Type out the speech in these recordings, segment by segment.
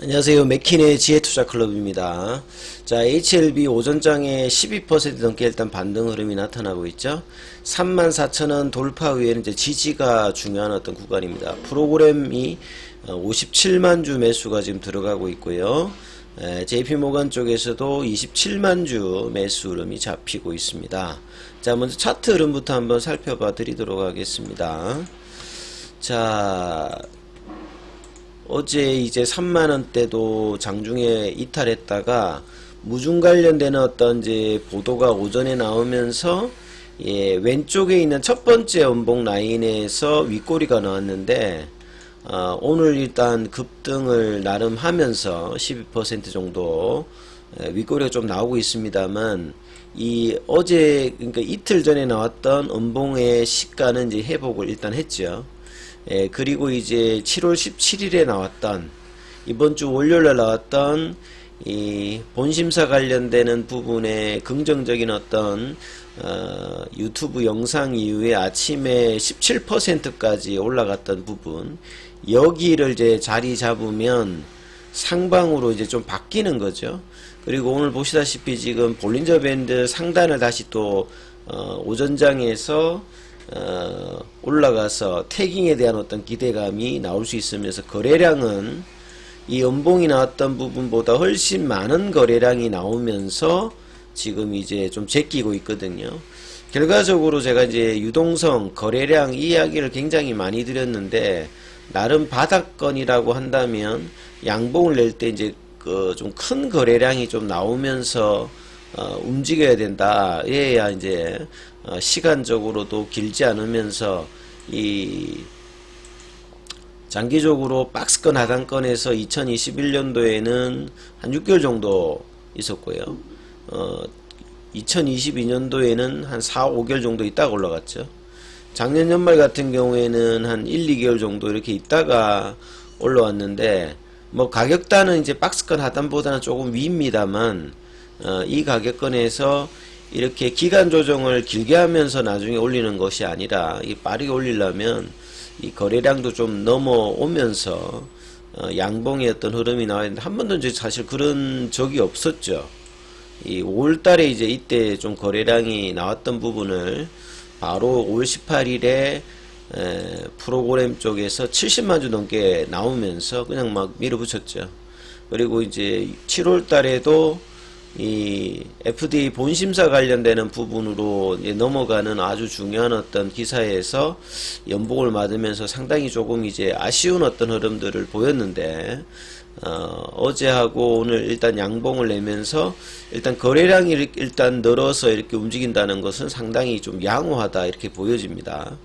안녕하세요. 맥킨의 지혜투자클럽입니다. 자, HLB 오전장에 12% 넘게 일단 반등 흐름이 나타나고 있죠. 34,000원 돌파 후에는 이제 지지가 중요한 어떤 구간입니다. 프로그램이 57만 주 매수가 지금 들어가고 있고요. JP모간 쪽에서도 27만 주 매수 흐름이 잡히고 있습니다. 자, 먼저 차트 흐름부터 한번 살펴봐 드리도록 하겠습니다. 자, 어제 이제 3만원대도 장중에 이탈했다가 무중 관련되는 어떤 이제 보도가 오전에 나오면서 왼쪽에 있는 첫 번째 원봉 라인에서 윗꼬리가 나왔는데 오늘 일단 급등을 나름 하면서 12% 정도 윗꼬리가 좀 나오고 있습니다만 이 어제 그러니까 이틀 전에 나왔던 원봉의 시가는 이제 회복을 일단 했죠. 그리고 이제 7월 17일에 나왔던 이번 주 월요일에 나왔던 이 본심사 관련되는 부분에 긍정적인 어떤 유튜브 영상 이후에 아침에 17%까지 올라갔던 부분 여기를 이제 자리 잡으면 상방으로 이제 좀 바뀌는 거죠. 그리고 오늘 보시다시피 지금 볼린저 밴드 상단을 다시 또 오전장에서 올라가서 태깅에 대한 어떤 기대감이 나올 수 있으면서 거래량은 이 연봉이 나왔던 부분보다 훨씬 많은 거래량이 나오면서 지금 이제 좀 제끼고 있거든요. 결과적으로 제가 이제 유동성 거래량 이야기를 굉장히 많이 드렸는데 나름 바닥권이라고 한다면 양봉을 낼 때 이제 그 좀 큰 거래량이 좀 나오면서 움직여야 된다. 이래야 이제 시간적으로도 길지 않으면서 이 장기적으로 박스권 하단권에서 2021년도에는 한 6개월 정도 있었고요. 2022년도에는 한 4, 5개월 정도 있다가 올라갔죠. 작년 연말 같은 경우에는 한 1, 2개월 정도 이렇게 있다가 올라왔는데 뭐 가격단은 이제 박스권 하단보다는 조금 위입니다만 이 가격권에서 이렇게 기간 조정을 길게 하면서 나중에 올리는 것이 아니라 이 빠르게 올리려면 이 거래량도 좀 넘어오면서 양봉의 어떤 흐름이 나와야 되는데 한 번도 이제 사실 그런 적이 없었죠. 이 5월달에 이제 이때 좀 거래량이 나왔던 부분을 바로 5월 18일에 프로그램 쪽에서 70만 주 넘게 나오면서 그냥 막 밀어붙였죠. 그리고 이제 7월 달에도 이 FDA 본심사 관련되는 부분으로 이제 넘어가는 아주 중요한 어떤 기사에서 연봉을 맞으면서 상당히 조금 이제 아쉬운 어떤 흐름들을 보였는데 어제하고 오늘 일단 양봉을 내면서 일단 거래량이 일단 늘어서 이렇게 움직인다는 것은 상당히 좀 양호하다 이렇게 보여집니다.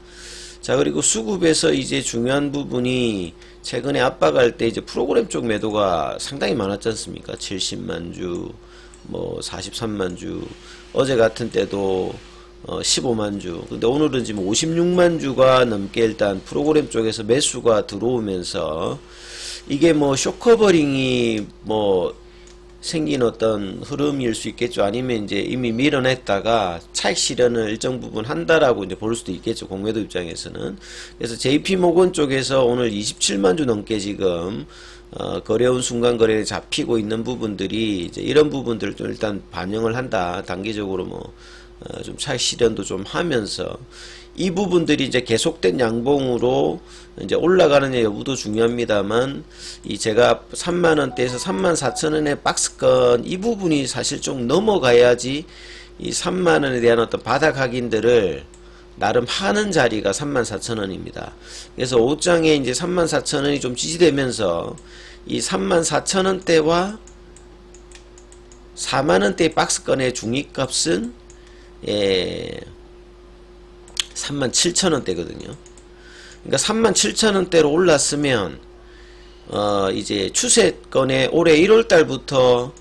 자, 그리고 수급에서 이제 중요한 부분이 최근에 압박할 때 이제 프로그램 쪽 매도가 상당히 많았지 않습니까? 70만 주 뭐 43만 주 어제 같은 때도 15만 주 근데 오늘은 지금 56만 주가 넘게 일단 프로그램 쪽에서 매수가 들어오면서 이게 뭐 숏커버링이 뭐 생긴 어떤 흐름일 수 있겠죠. 아니면 이제 이미 밀어냈다가 차익 실현을 일정 부분 한다라고 이제 볼 수도 있겠죠. 공매도 입장에서는. 그래서 JP모건 쪽에서 오늘 27만 주 넘게 지금 거래운 순간 거래에 잡히고 있는 부분들이 이제 이런 부분들을 좀 일단 반영을 한다. 단기적으로 뭐 좀 차익 실현도 좀 하면서 이 부분들이 이제 계속된 양봉으로 이제 올라가느냐 여부도 중요합니다만 이 제가 3만원대에서 34,000원의 박스권 이 부분이 사실 좀 넘어가야지 이 3만원에 대한 어떤 바닥 확인들을 나름 하는 자리가 34,000원입니다. 그래서 5장에 이제 34,000원이 좀 지지되면서 이 34,000원대와 4만원대의 박스권의 중위값은 37,000원대거든요. 그러니까 37,000원대로 올랐으면 이제 추세권에 올해 1월달부터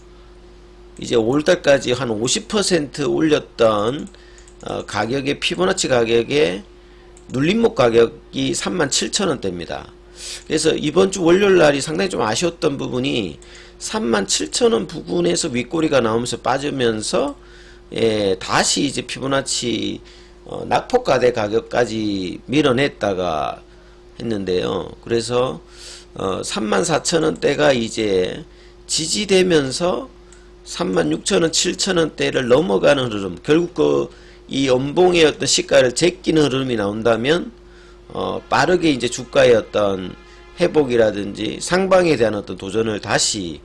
이제 5월달까지 한 50% 올렸던 가격의 피보나치 가격의 눌림목 가격이 37,000원대입니다. 그래서 이번 주 월요일 날이 상당히 좀 아쉬웠던 부분이 37,000원 부근에서 윗꼬리가 나오면서 빠지면서 다시 이제 피보나치 낙폭과대 가격까지 밀어냈다가 했는데요. 그래서 34,000원대가 이제 지지되면서 36,000원, 7,000원대를 넘어가는 흐름, 결국 이 연봉의 어떤 시가를 제끼는 흐름이 나온다면 빠르게 이제 주가의 어떤 회복이라든지 상방에 대한 어떤 도전을 다시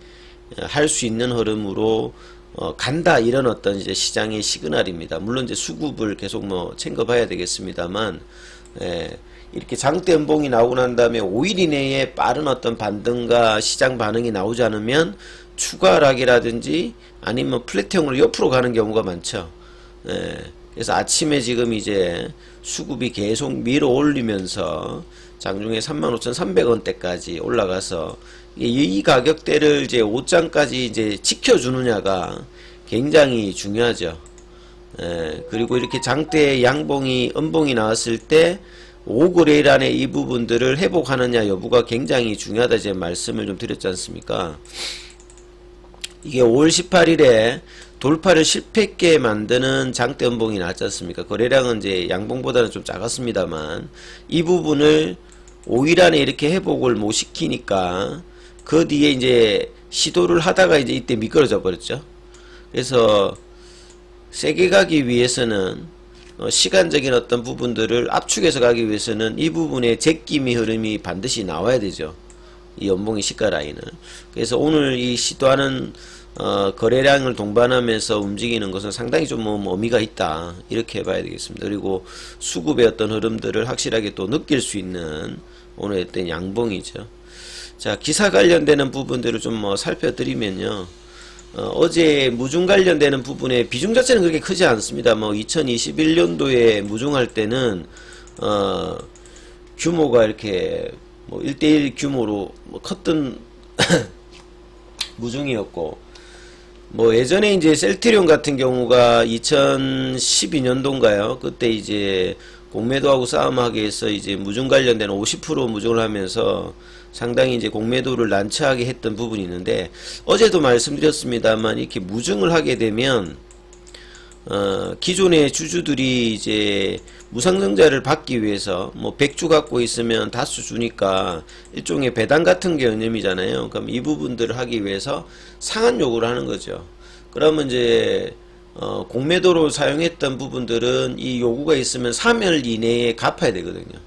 할 수 있는 흐름으로 간다, 이런 어떤 이제 시장의 시그널입니다. 물론 이제 수급을 계속 뭐 챙겨봐야 되겠습니다만, 이렇게 장대 연봉이 나오고 난 다음에 5일 이내에 빠른 어떤 반등과 시장 반응이 나오지 않으면 추가 하락이라든지 아니면 플랫형으로 옆으로 가는 경우가 많죠. 그래서 아침에 지금 이제 수급이 계속 밀어 올리면서 장중에 35,300원대까지 올라가서 이 가격대를 이제 5장까지 이제 지켜주느냐가 굉장히 중요하죠. 그리고 이렇게 장대 양봉이 음봉이 나왔을 때 5거래일안에 이 부분들을 회복하느냐 여부가 굉장히 중요하다 제 말씀을 좀 드렸지 않습니까? 이게 5월 18일에 돌파를 실패했게 만드는 장대 음봉이 나왔지 않습니까? 거래량은 이제 양봉보다는 좀 작았습니다만 이 부분을 5일 안에 이렇게 회복을 못 시키니까 그 뒤에 이제 시도를 하다가 이제 이때 미끄러져 버렸죠. 그래서 세게 가기 위해서는 시간적인 어떤 부분들을 압축해서 가기 위해서는 이 부분에 제끼미 흐름이 반드시 나와야 되죠. 이 연봉의 시가 라인을. 그래서 오늘 이 시도하는 거래량을 동반하면서 움직이는 것은 상당히 좀 의미가 있다, 이렇게 봐야 되겠습니다. 그리고 수급의 어떤 흐름들을 확실하게 또 느낄 수 있는 오늘 어떤 양봉이죠. 자, 기사 관련되는 부분들을 좀 살펴드리면요. 어제 무중 관련되는 부분의 비중 자체는 그렇게 크지 않습니다. 2021년도에 무중할 때는 규모가 이렇게 1대1 규모로 컸던 무중이었고, 예전에 이제 셀트리온 같은 경우가 2012년도인가요? 그때 이제 공매도하고 싸움하기 위해서 이제 무중 관련된 50% 무중을 하면서 상당히 이제 공매도를 난처하게 했던 부분이 있는데, 어제도 말씀드렸습니다만 이렇게 무중을 하게 되면 기존의 주주들이 이제 무상증자를 받기 위해서 100주 갖고 있으면 다수 주니까 일종의 배당 같은 개념이잖아요. 그럼 이 부분들을 하기 위해서 상한 요구를 하는 거죠. 그러면 이제 공매도로 사용했던 부분들은 이 요구가 있으면 3일 이내에 갚아야 되거든요.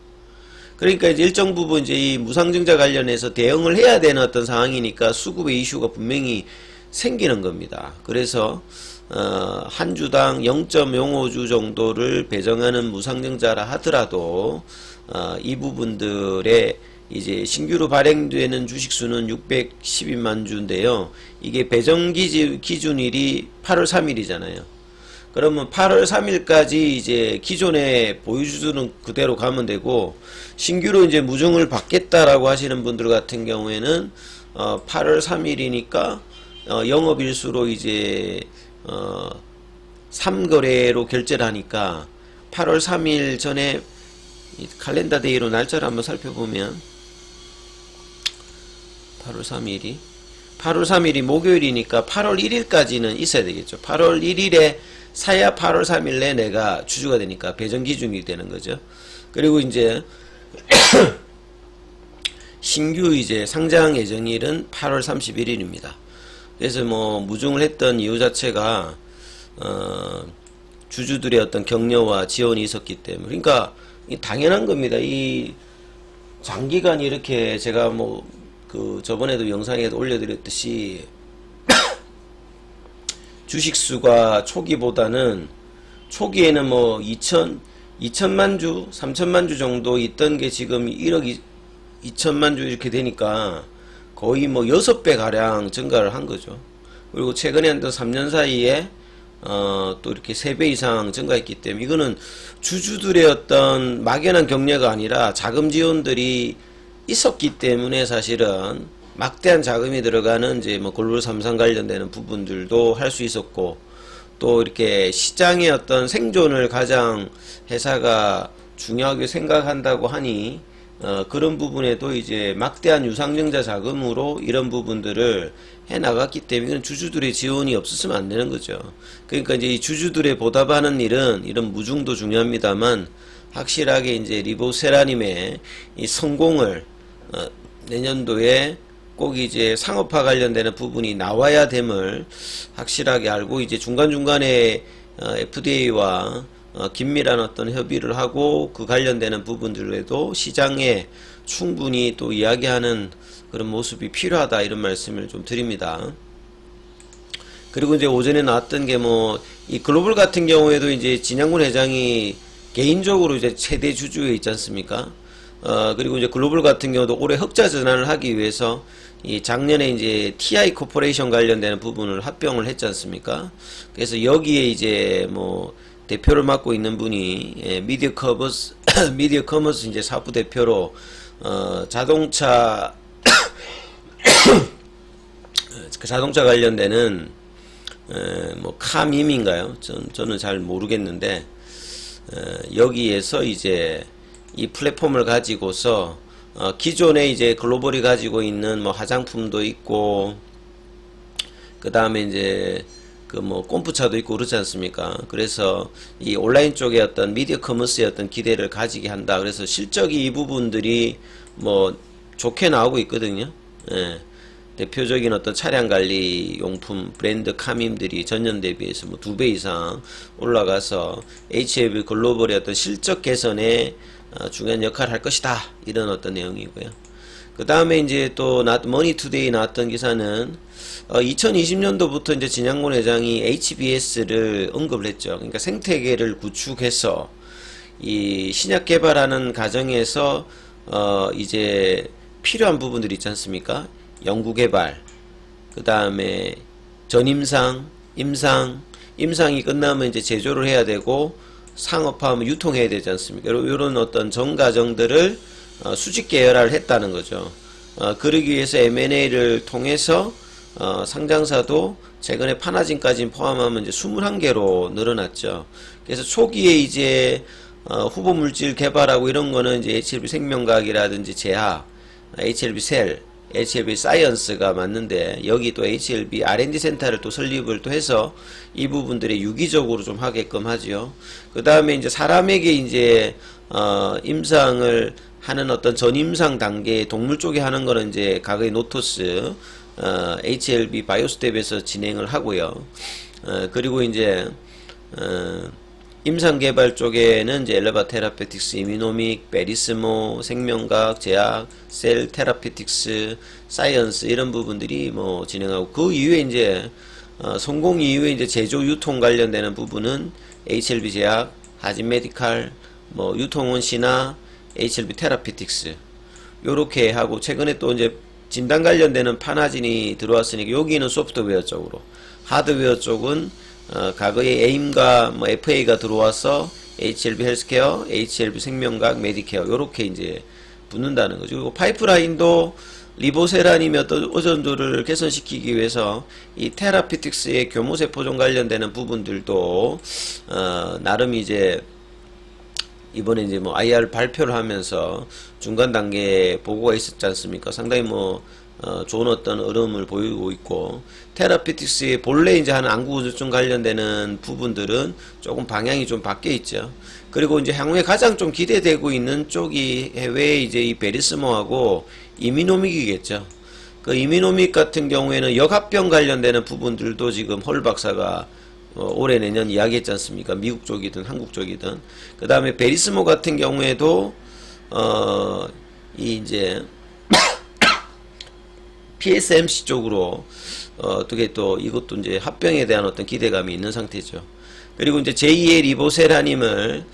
그러니까 이제 일정 부분 이제 이 무상증자 관련해서 대응을 해야 되는 어떤 상황이니까 수급의 이슈가 분명히 생기는 겁니다. 그래서 한 주당 0.05주 정도를 배정하는 무상증자라 하더라도 이 부분들의 이제 신규로 발행되는 주식수는 612만 주인데요. 이게 배정 기준일이 8월 3일이잖아요. 그러면 8월 3일까지 이제 기존의 보유주들은 그대로 가면 되고, 신규로 이제 무중을 받겠다라고 하시는 분들 같은 경우에는 8월 3일이니까 영업일수로 이제 3거래로 결제를 하니까 8월 3일 전에 칼렌더 데이로 날짜를 한번 살펴보면 8월 3일이 목요일이니까 8월 1일까지는 있어야 되겠죠. 8월 1일에 사야 8월 3일에 내가 주주가 되니까 배정 기준이 되는 거죠. 그리고 이제 신규 이제 상장 예정일은 8월 31일입니다. 그래서 무중을 했던 이유 자체가 주주들의 어떤 격려와 지원이 있었기 때문에, 그러니까 당연한 겁니다. 이 장기간 이렇게 제가 저번에도 영상에도 올려드렸듯이 주식수가 초기보다는, 초기에는 2천만 주, 3천만 주 정도 있던 게 지금 1억 2천만 주 이렇게 되니까 거의 6배 가량 증가를 한 거죠. 그리고 최근에 한 3년 사이에 또 이렇게 3배 이상 증가했기 때문에, 이거는 주주들의 어떤 막연한 격려가 아니라 자금 지원들이 있었기 때문에 사실은 막대한 자금이 들어가는 이제 글로벌 3상 관련되는 부분들도 할 수 있었고, 또 이렇게 시장의 어떤 생존을 가장 회사가 중요하게 생각한다고 하니 그런 부분에도 이제 막대한 유상증자 자금으로 이런 부분들을 해 나갔기 때문에 주주들의 지원이 없었으면 안 되는 거죠. 그러니까 이제 이 주주들의 보답하는 일은 이런 무중도 중요합니다만 확실하게 이제 리보세라님의 이 성공을 내년도에 꼭 이제 상업화 관련되는 부분이 나와야 됨을 확실하게 알고 이제 중간중간에 FDA와 긴밀한 어떤 협의를 하고 그 관련되는 부분들에도 시장에 충분히 또 이야기하는 그런 모습이 필요하다 이런 말씀을 좀 드립니다. 그리고 이제 오전에 나왔던 게 뭐 이 글로벌 같은 경우에도 이제 진양군 회장이 개인적으로 이제 최대 주주에 있지 않습니까? 그리고 이제 글로벌 같은 경우도 올해 흑자 전환을 하기 위해서 이 작년에 이제 TI 코퍼레이션 관련되는 부분을 합병을 했지 않습니까? 그래서 여기에 이제 뭐 대표를 맡고 있는 분이 미디어 커머스 이제 사부 대표로 자동차 자동차 관련되는 뭐 카밈인가요? 저는 잘 모르겠는데 여기에서 이제 이 플랫폼을 가지고서 기존에 이제 글로벌이 가지고 있는 뭐 화장품도 있고 그 다음에 이제 그 뭐 꼼프차도 있고 그렇지 않습니까? 그래서 이 온라인 쪽에 어떤 미디어 커머스의 어떤 기대를 가지게 한다. 그래서 실적이 이 부분들이 뭐 좋게 나오고 있거든요. 예. 대표적인 어떤 차량 관리 용품 브랜드 카밈들이 전년 대비해서 뭐 2배 이상 올라가서 HLB 글로벌의 어떤 실적 개선에 중요한 역할을 할 것이다. 이런 어떤 내용이고요. 그 다음에 이제 또 머니투데이 나왔던 기사는 2020년도부터 이제 진양곤 회장이 HBS를 언급을 했죠. 그러니까 생태계를 구축해서 이 신약 개발하는 과정에서 이제 필요한 부분들이 있지 않습니까? 연구개발, 그 다음에 전임상, 임상이 끝나면 이제 제조를 해야 되고 상업화하면 유통해야 되지 않습니까? 이런 어떤 전 과정들을 수직 계열화를 했다는 거죠. 그러기 위해서 M&A를 통해서 상장사도 최근에 파나진까지 포함하면 이제 21개로 늘어났죠. 그래서 초기에 이제 후보 물질 개발하고 이런 거는 이제 HLB 생명과학이라든지 제약, HLB 셀, HLB 사이언스가 맞는데 여기 또 HLB R&D 센터를 또 설립을 또 해서 이 부분들이 유기적으로 좀 하게끔 하죠. 그 다음에 이제 사람에게 이제 임상을 하는 어떤 전임상 단계 동물 쪽에 하는 거는 이제 과거의 노토스 HLB 바이오스텝에서 진행을 하고요. 그리고 이제 임상개발 쪽에는 이제 엘레바 테라페틱스, 이미노믹, 베리스모, 생명과학, 제약, 셀 테라페틱스, 사이언스 이런 부분들이 뭐 진행하고 그 이후에 이제 성공 이후에 이제 제조 유통 관련되는 부분은 HLB 제약, 하진 메디칼, 뭐 유통은 신화, HLB 테라피틱스 요렇게 하고 최근에 또 이제 진단 관련되는 파나진이 들어왔으니까 여기는 소프트웨어 쪽으로 하드웨어 쪽은 과거에 에임과 뭐 FA가 들어와서 HLB 헬스케어, HLB 생명과학, 메디케어 요렇게 이제 붙는다는 거죠. 그리고 파이프라인도 리보세라님의 어떤 의존도를 개선시키기 위해서 이 테라피틱스의 교모세포종 관련되는 부분들도 나름 이제 이번에 이제 뭐 IR 발표를 하면서 중간 단계 보고가 있었지 않습니까? 상당히 뭐 좋은 어떤 흐름을 보이고 있고 테라피틱스의 본래 이제 하는 안구우주증 관련되는 부분들은 조금 방향이 좀 바뀌어 있죠. 그리고 이제 향후에 가장 좀 기대되고 있는 쪽이 해외에 이제 이 베리스모하고 이미노믹이겠죠. 그 이미노믹 같은 경우에는 역합병 관련되는 부분들도 지금 헐 박사가 올해 내년 이야기했지 않습니까? 미국 쪽이든 한국 쪽이든. 그 다음에 베리스모 같은 경우에도 이 이제 PSMC 쪽으로 어떻게 또 이것도 이제 합병에 대한 어떤 기대감이 있는 상태죠. 그리고 이제 제2의 리보세라님을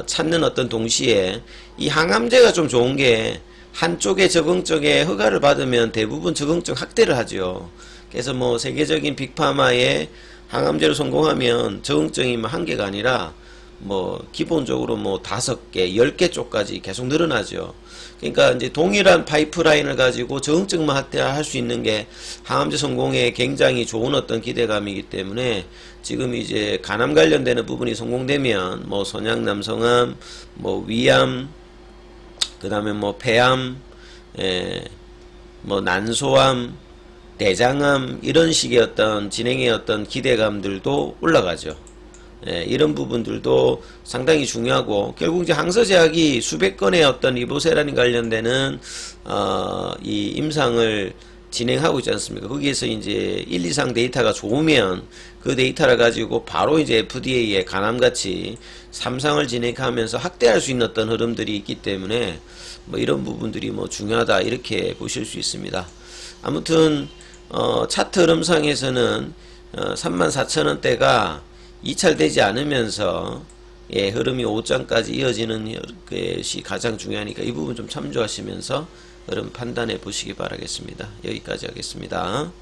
찾는 어떤 동시에 이 항암제가 좀 좋은 게 한쪽의 적응증에 허가를 받으면 대부분 적응증 확대를 하죠. 그래서 뭐 세계적인 빅파마의 항암제로 성공하면 적응증이 뭐 한 개가 아니라 뭐 기본적으로 뭐 5개, 10개 쪽까지 계속 늘어나죠. 그러니까 이제 동일한 파이프라인을 가지고 적응증만 확대할 수 있는 게 항암제 성공에 굉장히 좋은 어떤 기대감이기 때문에 지금 이제 간암 관련되는 부분이 성공되면 뭐 선양 남성암, 뭐 위암, 그 다음에 뭐 폐암, 뭐 난소암, 대장암 이런 식의 어떤 진행의 어떤 기대감들도 올라가죠. 이런 부분들도 상당히 중요하고, 결국 이제 항서제약이 수백 건의 어떤 리보세라닌 관련되는 이 임상을 진행하고 있지 않습니까? 거기에서 이제 1, 2상 데이터가 좋으면 그 데이터를 가지고 바로 이제 FDA에 간암같이 3상을 진행하면서 확대할 수 있는 어떤 흐름들이 있기 때문에 뭐 이런 부분들이 뭐 중요하다 이렇게 보실 수 있습니다. 아무튼 차트 흐름상에서는 34,000원대가 이탈되지 않으면서 흐름이 5장까지 이어지는 것이 가장 중요하니까 이 부분 좀 참조하시면서 흐름 판단해 보시기 바라겠습니다. 여기까지 하겠습니다.